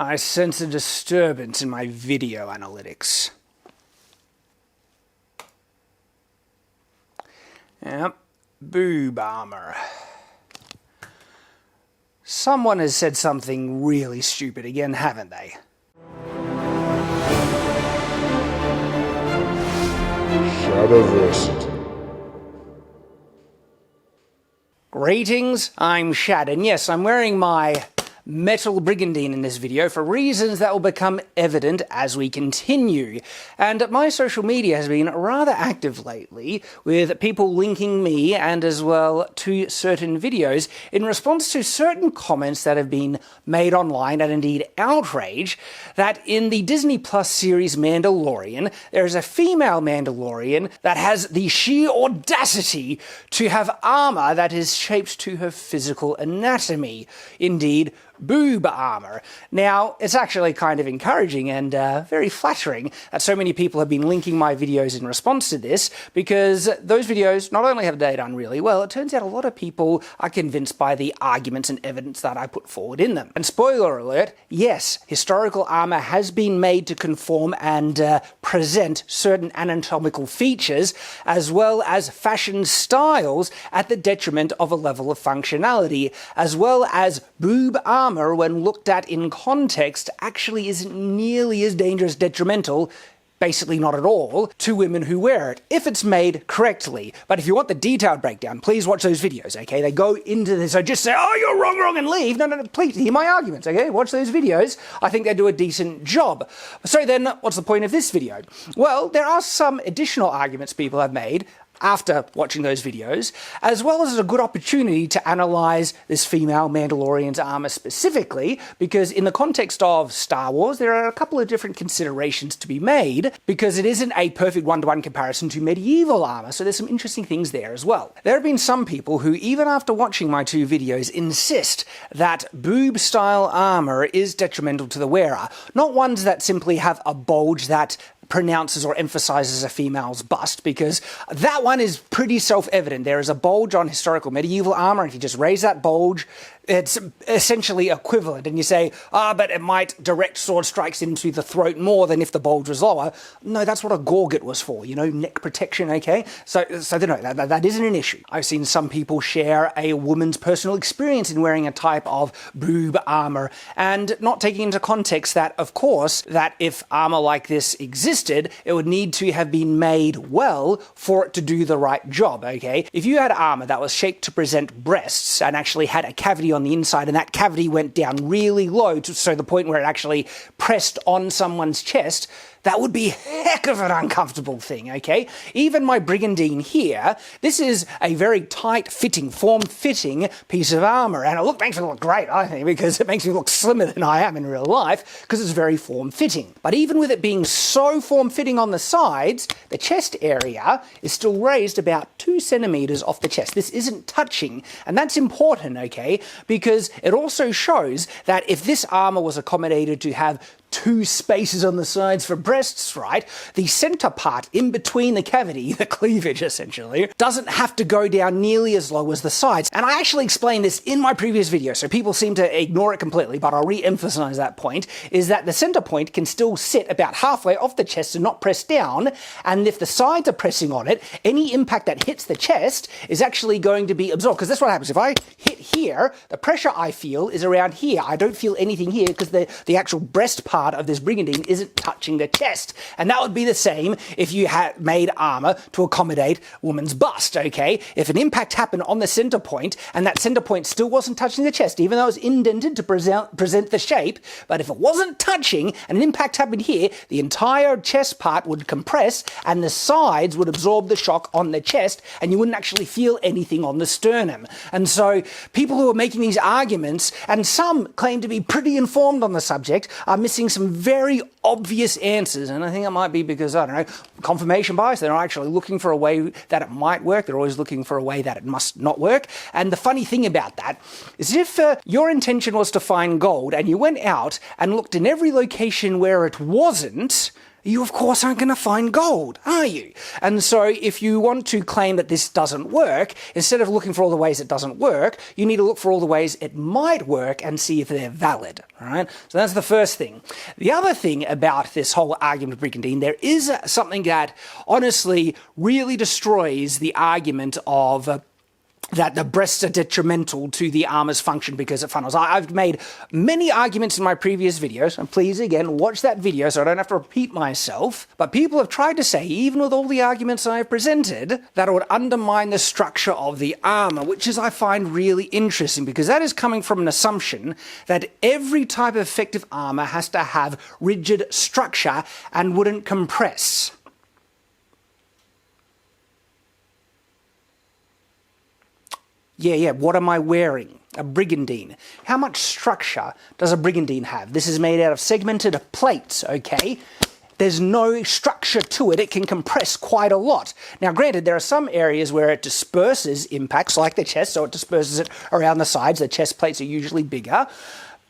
I sense a disturbance in my video analytics. Yep, boob armor. Someone has said something really stupid again, haven't they? Shadiversity. Greetings, I'm Shad, and yes, I'm wearing my metal brigandine in this video for reasons that will become evident as we continue. And my social media has been rather active lately, with people linking me and as well to certain videos in response to certain comments that have been made online, and indeed outrage, that in the Disney Plus series Mandalorian, there is a female Mandalorian that has the sheer audacity to have armor that is shaped to her physical anatomy. Indeed, boob armor. Now, it's actually kind of encouraging and very flattering that so many people have been linking my videos in response to this, because those videos not only have they done really well, it turns out a lot of people are convinced by the arguments and evidence that I put forward in them. And spoiler alert, yes, historical armor has been made to conform and present certain anatomical features as well as fashion styles at the detriment of a level of functionality, as well as boob armor, when looked at in context, actually isn't nearly as dangerous, detrimental, basically not at all, to women who wear it, if it's made correctly. But if you want the detailed breakdown, please watch those videos, okay? They go into this, so just say, oh, you're wrong, and leave. No, please, hear my arguments, okay? Watch those videos. I think they do a decent job. So then, what's the point of this video? Well, there are some additional arguments people have made after watching those videos, as well as a good opportunity to analyze this female Mandalorian's armor specifically, because in the context of Star Wars, there are a couple of different considerations to be made, because it isn't a perfect one-to-one comparison to medieval armor, so there's some interesting things there as well. There have been some people who, even after watching my two videos, insist that boob-style armor is detrimental to the wearer, not ones that simply have a bulge that pronounces or emphasizes a female's bust, because that one is pretty self-evident. There is a bulge on historical medieval armor, and if you just raise that bulge, it's essentially equivalent. And you say, but it might direct sword strikes into the throat more than if the bulge was lower. No, that's what a gorget was for, you know, neck protection, okay? So no, that isn't an issue. I've seen some people share a woman's personal experience in wearing a type of boob armor, and not taking into context that, of course, that if armor like this existed, it would need to have been made well for it to do the right job, okay? If you had armor that was shaped to present breasts and actually had a cavity on the inside, and that cavity went down really low so the point where it actually pressed on someone's chest, that would be a heck of an uncomfortable thing, okay? Even my Brigandine here, this is a very tight-fitting, form-fitting piece of armor, and it makes me look great, I think, because it makes me look slimmer than I am in real life, because it's very form-fitting. But even with it being so form-fitting on the sides, the chest area is still raised about 2 centimeters off the chest. This isn't touching, and that's important, okay? Because it also shows that if this armor was accommodated to have 2 spaces on the sides for breasts, right? The center part in between the cavity, the cleavage essentially, doesn't have to go down nearly as low as the sides. And I actually explained this in my previous video, so people seem to ignore it completely, but I'll re-emphasize that point, is that the center point can still sit about halfway off the chest and not press down, and if the sides are pressing on it, any impact that hits the chest is actually going to be absorbed, because that's what happens. If I hit here, the pressure I feel is around here. I don't feel anything here, because the actual breast part of this brigandine isn't touching the chest. And that would be the same if you had made armor to accommodate woman's bust, okay? If an impact happened on the center point, and that center point still wasn't touching the chest, even though it was indented to present the shape, but if it wasn't touching and an impact happened here, the entire chest part would compress and the sides would absorb the shock on the chest, and you wouldn't actually feel anything on the sternum. And so people who are making these arguments, and some claim to be pretty informed on the subject, are missing some very obvious answers, and I think it might be because, I don't know, confirmation bias. They're not actually looking for a way that it might work. They're always looking for a way that it must not work. And the funny thing about that is if your intention was to find gold and you went out and looked in every location where it wasn't, you of course aren't going to find gold, are you? And so if you want to claim that this doesn't work, instead of looking for all the ways it doesn't work, you need to look for all the ways it might work and see if they're valid, all right? So that's the first thing. The other thing about this whole argument of Brigandine, there is something that honestly really destroys the argument of that the breasts are detrimental to the armor's function because it funnels. I've made many arguments in my previous videos, and please, again, watch that video so I don't have to repeat myself, but people have tried to say, even with all the arguments I have presented, that it would undermine the structure of the armor, which is, I find, really interesting, because that is coming from an assumption that every type of effective armor has to have rigid structure and wouldn't compress. Yeah, what am I wearing? A brigandine. How much structure does a brigandine have? This is made out of segmented plates, okay? There's no structure to it. It can compress quite a lot. Now, granted, there are some areas where it disperses impacts, like the chest, so it disperses it around the sides. The chest plates are usually bigger.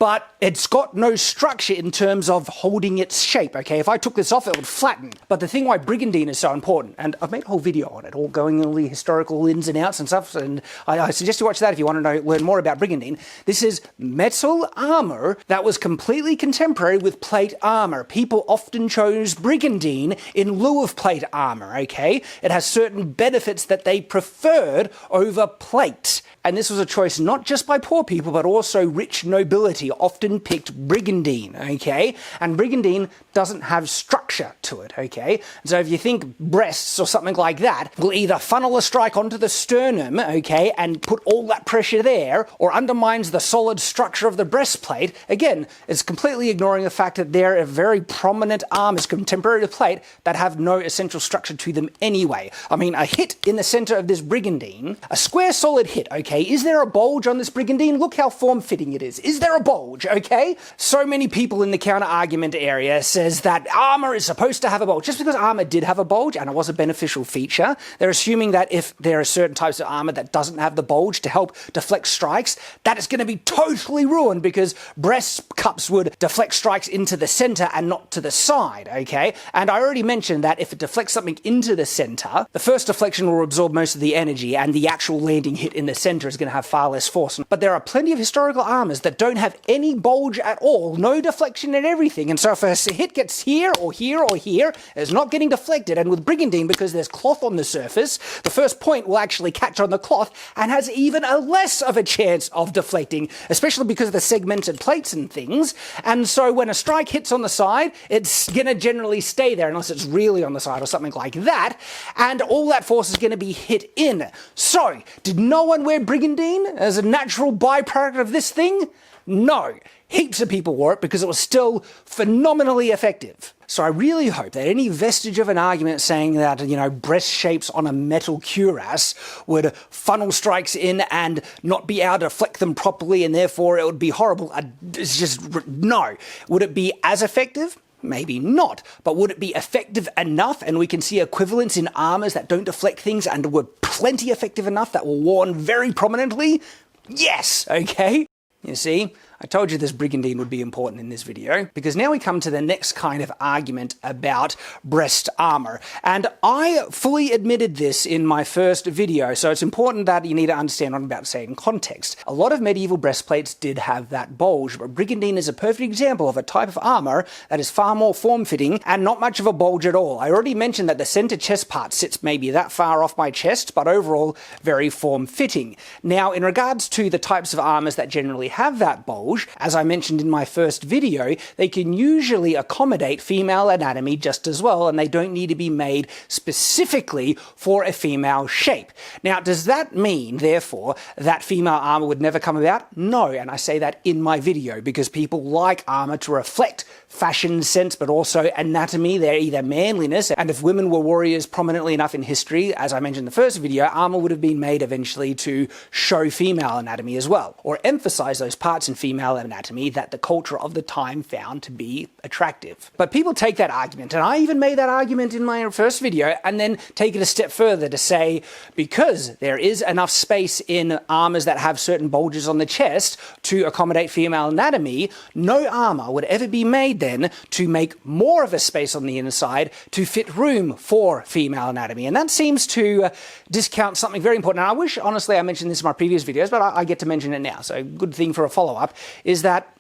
But it's got no structure in terms of holding its shape, okay? If I took this off, it would flatten. But the thing why Brigandine is so important, and I've made a whole video on it, all going all the historical ins and outs and stuff, and I suggest you watch that if you want to learn more about Brigandine. This is metal armor that was completely contemporary with plate armor. People often chose Brigandine in lieu of plate armor, okay? It has certain benefits that they preferred over plate. And this was a choice not just by poor people, but also rich nobility often picked Brigandine, okay? And Brigandine doesn't have structure to it, okay? So if you think breasts or something like that will either funnel a strike onto the sternum, okay, and put all that pressure there, or undermines the solid structure of the breastplate, again, it's completely ignoring the fact that there are very prominent armors contemporary to plate that have no essential structure to them anyway. I mean, a hit in the center of this Brigandine, a square solid hit, okay? Is there a bulge on this Brigandine? Look how form-fitting it is. Is there a bulge, okay? So many people in the counter-argument area says that armor is supposed to have a bulge. Just because armor did have a bulge and it was a beneficial feature, they're assuming that if there are certain types of armor that doesn't have the bulge to help deflect strikes, that is going to be totally ruined because breast cups would deflect strikes into the center and not to the side, okay? And I already mentioned that if it deflects something into the center, the first deflection will absorb most of the energy and the actual landing hit in the center is going to have far less force. But there are plenty of historical armors that don't have any bulge at all, no deflection and everything. And so if a hit gets here or here or here, it's not getting deflected. And with Brigandine, because there's cloth on the surface, the first point will actually catch on the cloth and has even a less of a chance of deflecting, especially because of the segmented plates and things. And so when a strike hits on the side, it's going to generally stay there unless it's really on the side or something like that. And all that force is going to be hit in. So, did no one wear Brigandine as a natural byproduct of this thing? No. Heaps of people wore it because it was still phenomenally effective. So I really hope that any vestige of an argument saying that, you know, breast shapes on a metal cuirass would funnel strikes in and not be able to deflect them properly and therefore it would be horrible, it's just no. Would it be as effective? Maybe not, but would it be effective enough? And we can see equivalents in armors that don't deflect things and were plenty effective enough that were worn very prominently? Yes, okay? You see, I told you this Brigandine would be important in this video, because now we come to the next kind of argument about breast armor. And I fully admitted this in my first video, so it's important that you need to understand what I'm about to say in context. A lot of medieval breastplates did have that bulge, but Brigandine is a perfect example of a type of armor that is far more form-fitting and not much of a bulge at all. I already mentioned that the center chest part sits maybe that far off my chest, but overall very form-fitting. Now, in regards to the types of armors that generally have that bulge, as I mentioned in my first video, they can usually accommodate female anatomy just as well, and they don't need to be made specifically for a female shape. Now, does that mean, therefore, that female armor would never come about? No, and I say that in my video, because people like armor to reflect fashion sense, but also anatomy. They're either manliness, and if women were warriors prominently enough in history, as I mentioned in the first video, armor would have been made eventually to show female anatomy as well, or emphasize those parts in female female anatomy that the culture of the time found to be attractive. But people take that argument, and I even made that argument in my first video, and then take it a step further to say, because there is enough space in armors that have certain bulges on the chest to accommodate female anatomy, no armor would ever be made then to make more of a space on the inside to fit room for female anatomy. And that seems to discount something very important. And I wish, honestly, I mentioned this in my previous videos, but I get to mention it now. So a good thing for a follow-up is that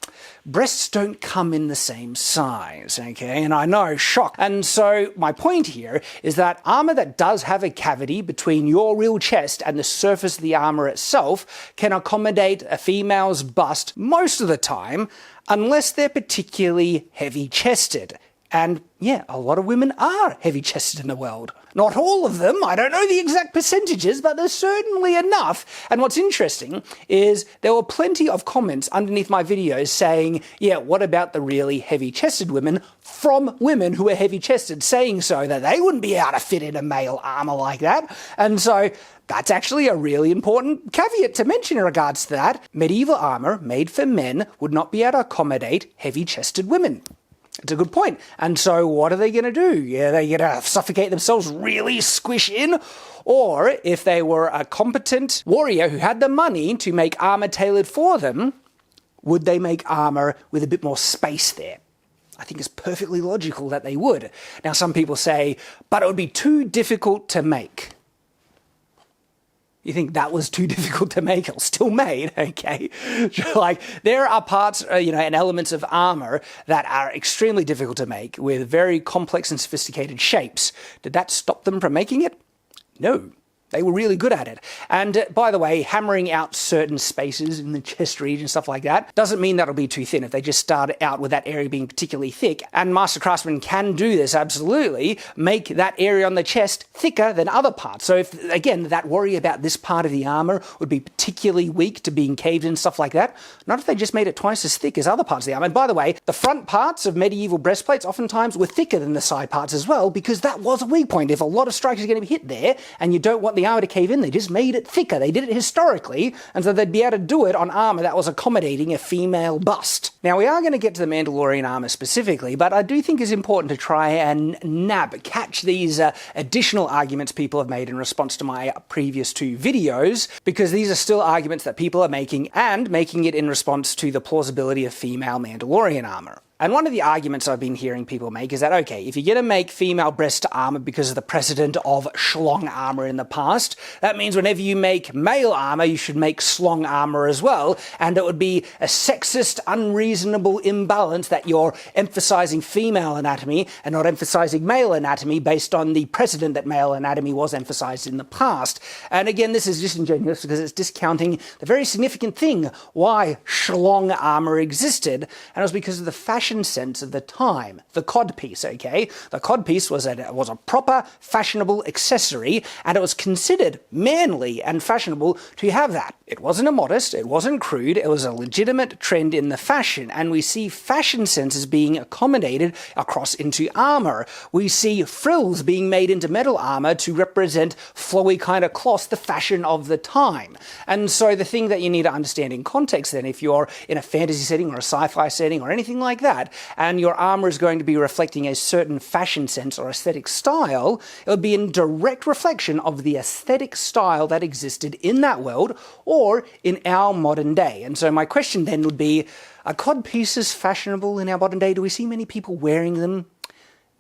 breasts don't come in the same size, okay? And I know, shock. And so my point here is that armor that does have a cavity between your real chest and the surface of the armor itself can accommodate a female's bust most of the time, unless they're particularly heavy-chested. And yeah, a lot of women are heavy-chested in the world. Not all of them, I don't know the exact percentages, but there's certainly enough. And what's interesting is there were plenty of comments underneath my videos saying, yeah, what about the really heavy-chested women, from women who are heavy-chested, saying so that they wouldn't be able to fit in a male armor like that. And so that's actually a really important caveat to mention in regards to that. Medieval armor made for men would not be able to accommodate heavy-chested women. It's a good point. And so what are they going to do? Yeah, they're going to suffocate themselves, really squish in? Or if they were a competent warrior who had the money to make armor tailored for them, would they make armor with a bit more space there? I think it's perfectly logical that they would. Now, some people say, but it would be too difficult to make. You think that was too difficult to make? It was still made, okay? Like, there are parts, and elements of armor that are extremely difficult to make with very complex and sophisticated shapes. Did that stop them from making it? No. They were really good at it. And by the way, hammering out certain spaces in the chest region and stuff like that doesn't mean that'll be too thin if they just start out with that area being particularly thick. And master craftsmen can do this, absolutely, make that area on the chest thicker than other parts. So if, again, that worry about this part of the armor would be particularly weak to being caved in and stuff like that, not if they just made it twice as thick as other parts of the armor. And by the way, the front parts of medieval breastplates oftentimes were thicker than the side parts as well, because that was a weak point. If a lot of strikers are going to be hit there, and you don't want the armor to cave in, they just made it thicker. They did it historically, and so they'd be able to do it on armor that was accommodating a female bust. Now, we are going to get to the Mandalorian armor specifically, but I do think it's important to try and catch these additional arguments people have made in response to my previous two videos, because these are still arguments that people are making, and making it in response to the plausibility of female Mandalorian armor. And one of the arguments I've been hearing people make is that, okay, if you're going to make female breast armor because of the precedent of schlong armor in the past, that means whenever you make male armor, you should make schlong armor as well, and it would be a sexist, unreasonable imbalance that you're emphasizing female anatomy and not emphasizing male anatomy based on the precedent that male anatomy was emphasized in the past. And again, this is disingenuous because it's discounting the very significant thing why schlong armor existed, and it was because of the fashion sense of the time. The codpiece, okay? The codpiece was a proper, fashionable accessory, and it was considered manly and fashionable to have that. It wasn't immodest, it wasn't crude, it was a legitimate trend in the fashion, and we see fashion senses being accommodated across into armor. We see frills being made into metal armor to represent flowy kind of cloth, the fashion of the time. And so the thing that you need to understand in context then, if you're in a fantasy setting or a sci-fi setting or anything like that, and your armor is going to be reflecting a certain fashion sense or aesthetic style, it would be in direct reflection of the aesthetic style that existed in that world or in our modern day. And so my question then would be, are codpieces fashionable in our modern day? Do we see many people wearing them?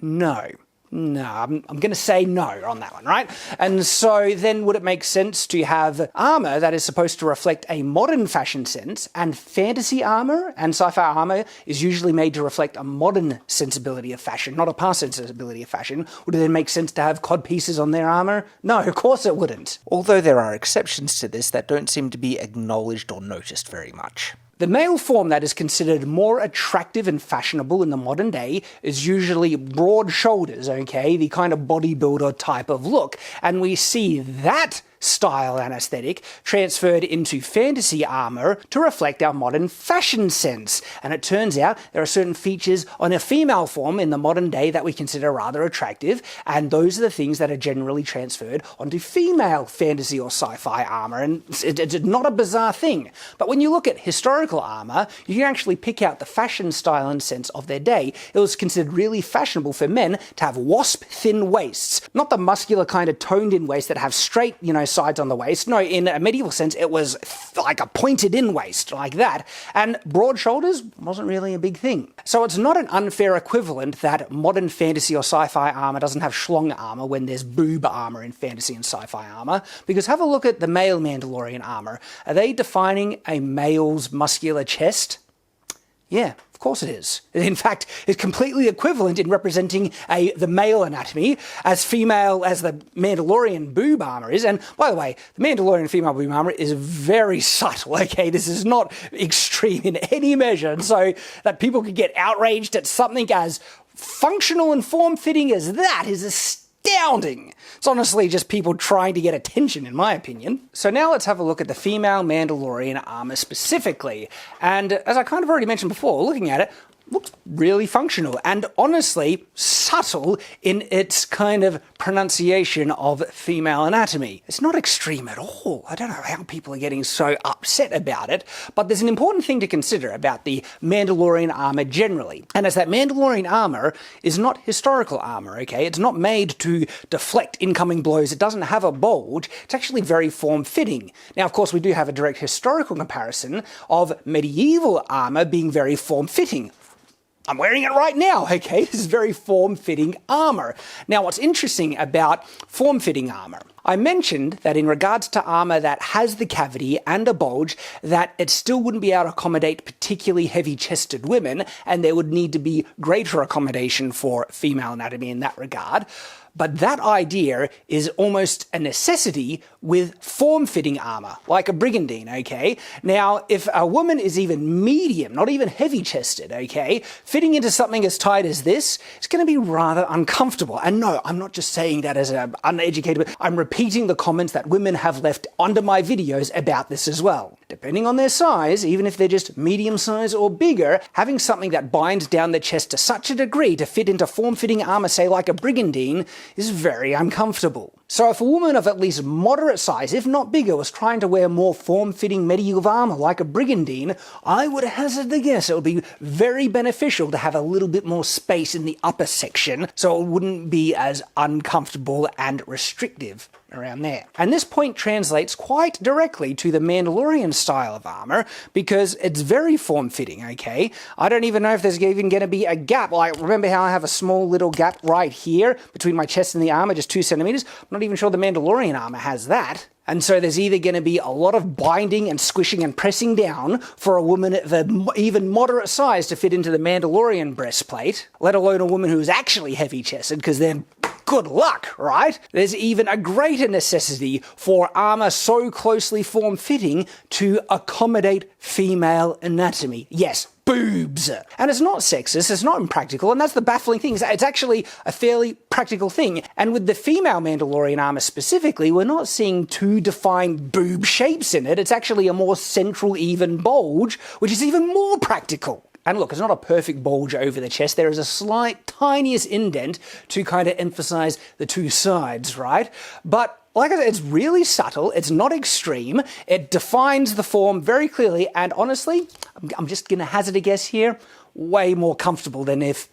No. No, I'm going to say no on that one, right? And so then would it make sense to have armor that is supposed to reflect a modern fashion sense, and fantasy armor and sci-fi armor is usually made to reflect a modern sensibility of fashion, not a past sensibility of fashion? Would it then make sense to have codpieces on their armor? No, of course it wouldn't. Although there are exceptions to this that don't seem to be acknowledged or noticed very much. The male form that is considered more attractive and fashionable in the modern day is usually broad shoulders, okay? The kind of bodybuilder type of look. And we see that style and aesthetic transferred into fantasy armor to reflect our modern fashion sense. And it turns out there are certain features on a female form in the modern day that we consider rather attractive, and those are the things that are generally transferred onto female fantasy or sci-fi armor. And it's not a bizarre thing. But when you look at historical armor, you can actually pick out the fashion style and sense of their day. It was considered really fashionable for men to have wasp-thin waists. Not the muscular kind of toned-in waist that have straight, sides on the waist. No, in a medieval sense, it was like a pointed-in waist, like that. And broad shoulders wasn't really a big thing. So it's not an unfair equivalent that modern fantasy or sci-fi armor doesn't have schlong armor when there's boob armor in fantasy and sci-fi armor. Because have a look at the male Mandalorian armor. Are they defining a male's muscular chest? Yeah, of course it is. In fact, it's completely equivalent in representing the male anatomy as female as the Mandalorian boob armor is. And by the way, the Mandalorian female boob armor is very subtle, okay? This is not extreme in any measure. And so that people could get outraged at something as functional and form-fitting as that is astounding. It's honestly just people trying to get attention, in my opinion. So now let's have a look at the female Mandalorian armor specifically. And as I kind of already mentioned before, looking at it, looks really functional and honestly subtle in its kind of pronunciation of female anatomy. It's not extreme at all. I don't know how people are getting so upset about it, but there's an important thing to consider about the Mandalorian armor generally, and it's that Mandalorian armor is not historical armor, okay? It's not made to deflect incoming blows. It doesn't have a bulge. It's actually very form-fitting. Now, of course, we do have a direct historical comparison of medieval armor being very form-fitting. I'm wearing it right now, okay? This is very form-fitting armor. Now, what's interesting about form-fitting armor? I mentioned that in regards to armor that has the cavity and a bulge, that it still wouldn't be able to accommodate particularly heavy-chested women, and there would need to be greater accommodation for female anatomy in that regard. But that idea is almost a necessity with form-fitting armor, like a Brigandine, okay? Now, if a woman is even medium, not even heavy-chested, okay, fitting into something as tight as this, it's going to be rather uncomfortable. And no, I'm not just saying that as an uneducated, I'm repeating the comments that women have left under my videos about this as well. Depending on their size, even if they're just medium size or bigger, having something that binds down their chest to such a degree to fit into form-fitting armor, say like a Brigandine, is very uncomfortable. So if a woman of at least moderate size, if not bigger, was trying to wear more form-fitting medieval armor like a Brigandine, I would hazard the guess it would be very beneficial to have a little bit more space in the upper section so it wouldn't be as uncomfortable and restrictive around there. And this point translates quite directly to the Mandalorian style of armor because it's very form-fitting, okay? I don't even know if there's even going to be a gap. Like, remember how I have a small little gap right here between my chest and the armor, just 2 centimeters? I'm not even sure the Mandalorian armor has that. And so there's either going to be a lot of binding and squishing and pressing down for a woman of an even moderate size to fit into the Mandalorian breastplate, let alone a woman who's actually heavy-chested, because then good luck, right? There's even a greater necessity for armor so closely form-fitting to accommodate female anatomy. Yes, boobs. And it's not sexist, it's not impractical, and that's the baffling thing. It's actually a fairly practical thing. And with the female Mandalorian armor specifically, we're not seeing 2 defined boob shapes in it. It's actually a more central, even bulge, which is even more practical. And look, it's not a perfect bulge over the chest. There is a slight, tiniest indent to kind of emphasize the 2 sides, right? But like I said, it's really subtle, it's not extreme, it defines the form very clearly, and honestly, I'm just going to hazard a guess here, way more comfortable than if,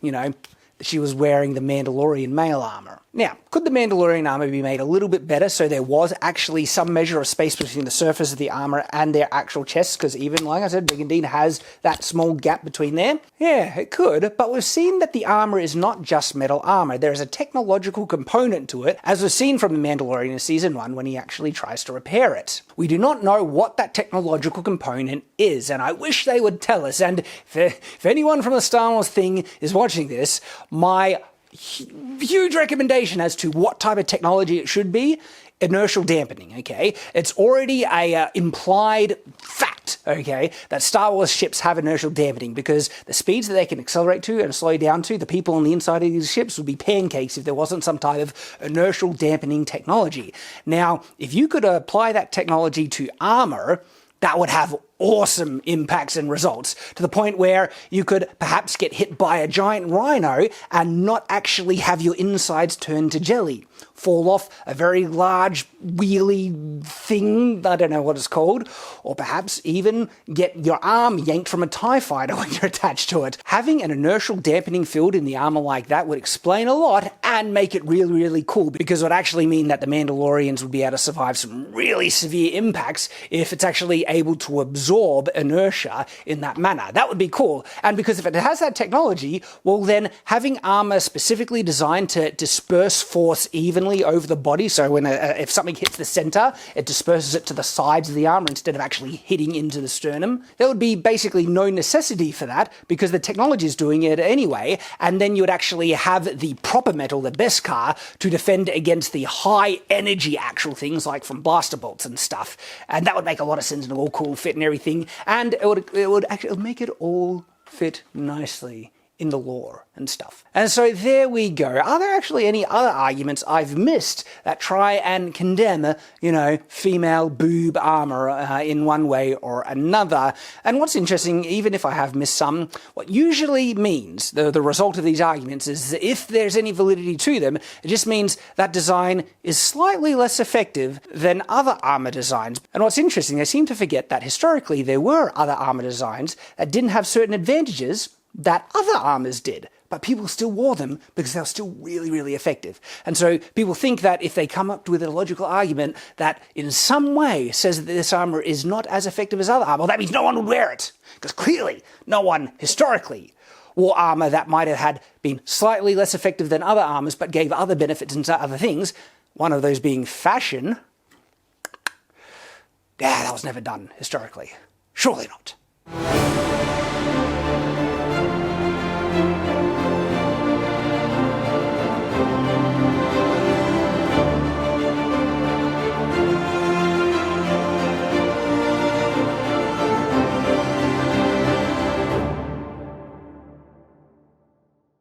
she was wearing the Mandalorian male armor. Now, could the Mandalorian armor be made a little bit better so there was actually some measure of space between the surface of the armor and their actual chests? Because even, like I said, Brigandine has that small gap between there. Yeah, it could, but we've seen that the armor is not just metal armor. There is a technological component to it, as we've seen from the Mandalorian in Season 1 when he actually tries to repair it. We do not know what that technological component is, and I wish they would tell us. And if anyone from the Star Wars thing is watching this, my huge recommendation as to what type of technology it should be inertial dampening, okay? It's already a implied fact, okay, that Star Wars ships have inertial dampening because the speeds that they can accelerate to and slow down to, the people on the inside of these ships would be pancakes if there wasn't some type of inertial dampening technology. Now, if you could apply that technology to armor, that would have awesome impacts and results, to the point where you could perhaps get hit by a giant rhino and not actually have your insides turn to jelly. Fall off a very large wheelie thing, I don't know what it's called, or perhaps even get your arm yanked from a TIE fighter when you're attached to it. Having an inertial dampening field in the armor like that would explain a lot and make it really, really cool, because it would actually mean that the Mandalorians would be able to survive some really severe impacts if it's actually able to absorb inertia in that manner. That would be cool. And because if it has that technology, well then having armor specifically designed to disperse force evenly over the body, so when if something hits the center, it disperses it to the sides of the armor instead of actually hitting into the sternum. There would be basically no necessity for that because the technology is doing it anyway, and then you would actually have the proper metal, the Beskar, to defend against the high energy actual things like from blaster bolts and stuff. And that would make a lot of sense and all cool fit and everything, and it would actually make it all fit nicely in the lore and stuff. And so there we go. Are there actually any other arguments I've missed that try and condemn, you know, female boob armor in one way or another? And what's interesting, even if I have missed some, what usually means, the result of these arguments, is that if there's any validity to them, it just means that design is slightly less effective than other armor designs. And what's interesting, they seem to forget that historically there were other armor designs that didn't have certain advantages that other armors did, but people still wore them because they were still really, really effective. And so people think that if they come up with a logical argument that in some way says that this armor is not as effective as other armor, well, that means no one would wear it, because clearly no one historically wore armor that might have been slightly less effective than other armors but gave other benefits and other things, one of those being fashion. Yeah, that was never done historically. Surely not.